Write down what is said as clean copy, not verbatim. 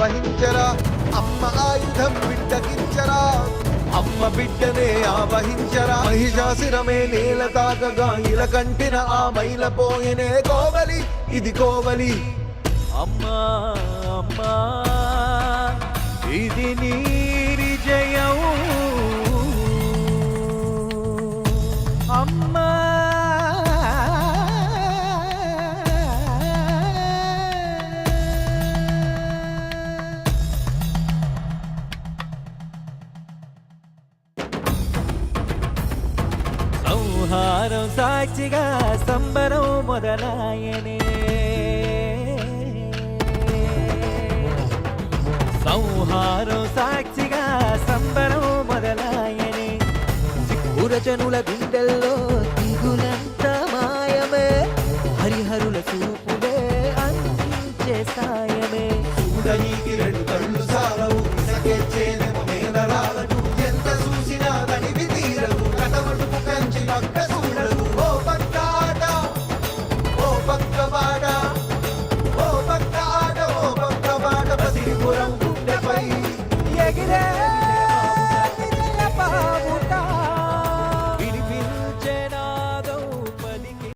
వహించరా అమ్మ ఆయుధం బిడ్డకించరా అమ్మ బిడ్డనే ఆవహించరా మహిషాసురమే నేల తాకగా ఇల కంటిన ఆ మైల పోయినే కోవలి ఇది కోవలి అమ్మా అమ్మా ఇది నీ విజయం అమ్మా సంహారం సాక్షిగా సంబరం మొదలాయనే సంహారం సాక్షిగా సంబరం మొదలాయనే సిక్కురజనుల గుండెల్లో దిగులంత మాయమే హరిహరుల చూపులే అందించే సాయమే చూడనీకి రెండు కళ్ళు సాలవు ఇసకెచ్చేనేమో మేనరాలకు ఎంత చూసినా తనివి తీరవు కటమటుకు కంచి పక్క చూడవు ఓ పక్క ఆట ఓ పక్క బాట ఓ పక్క ఆట ఓ పక్క బాట బసిరిపురం గుండెపై ఎగిరే